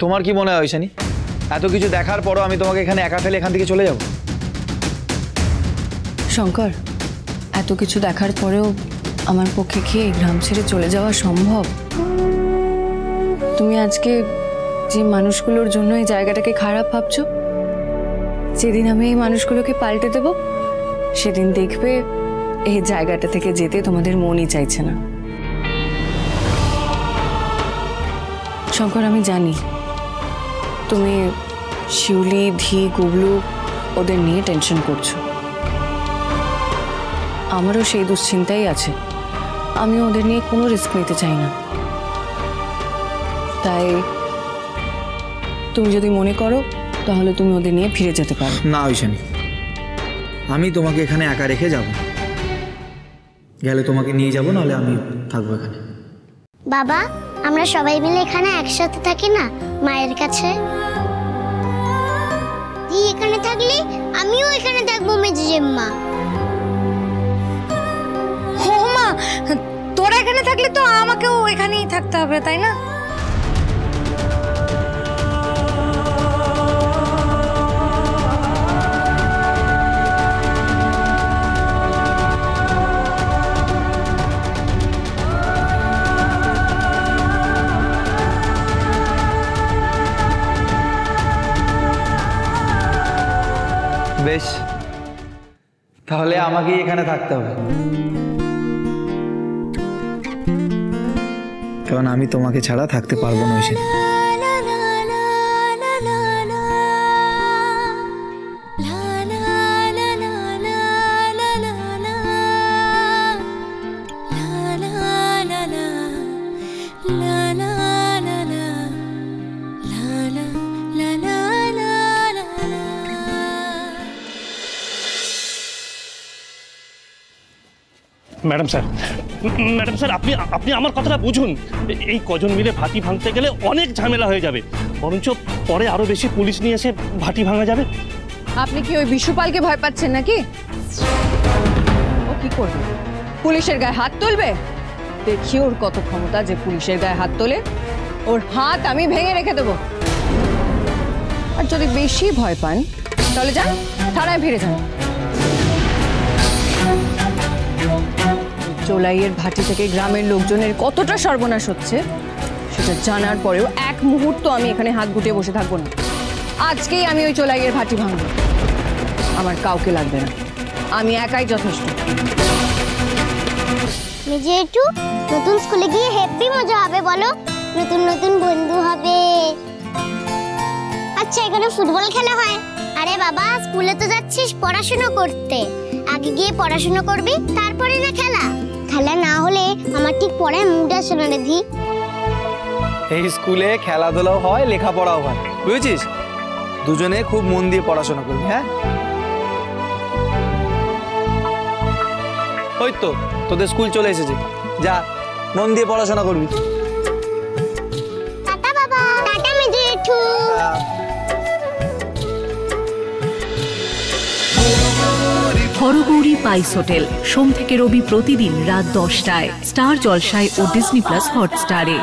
তোমার কি মনে হয় শানি, এত কিছু দেখার পরও আমি তোমাকে এখানে একা ফেলে এখান থেকে চলে যাব? শঙ্কর, এত কিছু দেখার পরেও আমার পক্ষে কি এই গ্রাম ছেড়ে চলে যাওয়া সম্ভব? তুমি আজকে যে মানুষগুলোর জন্য এই জায়গাটাকে খারাপ ভাবছো, যেদিন আমি এই মানুষগুলোকে পাল্টে দেব সেদিন দেখবে এই জায়গাটা থেকে যেতে তোমাদের মনই চাইছে না। শঙ্কর, আমি জানি তুমি শিউলি, ধি, গুবলু ওদের নিয়ে টেনশন করছো। আমারও সেই দুশ্চিন্তাই আছে। আমি ওদের নিয়ে কোনো রিস্ক নিতে চাই না। তাই তুমি যদি মনে করো তাহলে তুমি ওদের নিয়ে ফিরে যেতে পারো। না ঐশানী, আমি তোমাকে এখানে একা রেখে যাব। গেলে তোমাকে নিয়ে যাব, নাহলে আমি থাকবো এখানে। বাবা, আমরা সবাই মিলে এখানে একসাথে থাকি না মায়ের কাছে? তুই এখানে থাকলে আমিও এখানে থাকবো মেজে জেম্মা। ও মা, তোরা এখানে থাকলে তো আমাকেও এখানেই থাকতে হবে, তাই না? বেশ, তাহলে আমাকেই এখানে থাকতে হবে, কারণ আমি তোমাকে ছাড়া থাকতে পারবো না ঐশানী। ম্যাডাম স্যার, আপনি আমার কথাটা বুঝুন। এই কজন মিলে ভাটি ভাঙতে গেলে অনেক ঝামেলা হয়ে যাবে, বরঞ্চ পরে আরো বেশি পুলিশ নিয়ে এসে ভাটি ভাঙা যাবে। আপনি কি ওই বিশুপালকে ভয় পাচ্ছেন নাকি? ও কি করবে? পুলিশের গায়ে হাত তুলবে? দেখি ওর কত ক্ষমতা যে পুলিশের গায়ে হাত তোলে। ওর হাত আমি ভেঙে রেখে দেবো। আর যদি বেশি ভয় পান তাহলে যান, থানায় ফিরে যান। চোলাইয়ের ভাটি থেকে গ্রামের লোকজনের কতটা সর্বনাশ হচ্ছে সেটা জানার পরেও এক মুহূর্ত আমি এখানে হাত গুটিয়ে বসে থাকবো না। আজকেই আমি ওই চোলাইয়ের ভাটি ভাঙবো। আমার কাউকে লাগবে না, আমি একাই যথেষ্ট। মেজে একটু নতুন স্কুলে গিয়ে হেব্বি মজা হবে, বলো? নতুন নতুন বন্ধু হবে। আচ্ছা, এখানে ফুটবল খেলা হয়? আরে বাবা, স্কুলে তো যাচ্ছিস পড়াশোনা করতে, আগে গিয়ে পড়াশোনা করবি, তারপরে না খেলা। খেলা না হলে আমার ঠিক পড়ায় মুড আসে না রে ধি। এই স্কুলে খেলাধুলাও হয়, লেখাপড়াও হয়, বুঝেছিস? দুজনে খুব মন দিয়ে পড়াশোনা করবি। হ্যাঁ, ওই তো তোদের স্কুল চলে এসেছে, যা মন দিয়ে পড়াশোনা করবি। টাটা বাবা। টাটা মেজে একটু। হরগৌরী পাইস হোটেল, সোম থেকে রবি প্রতিদিন রাত 10টায় স্টার জলসায় ও ডিজনি প্লাস হটস্টারে।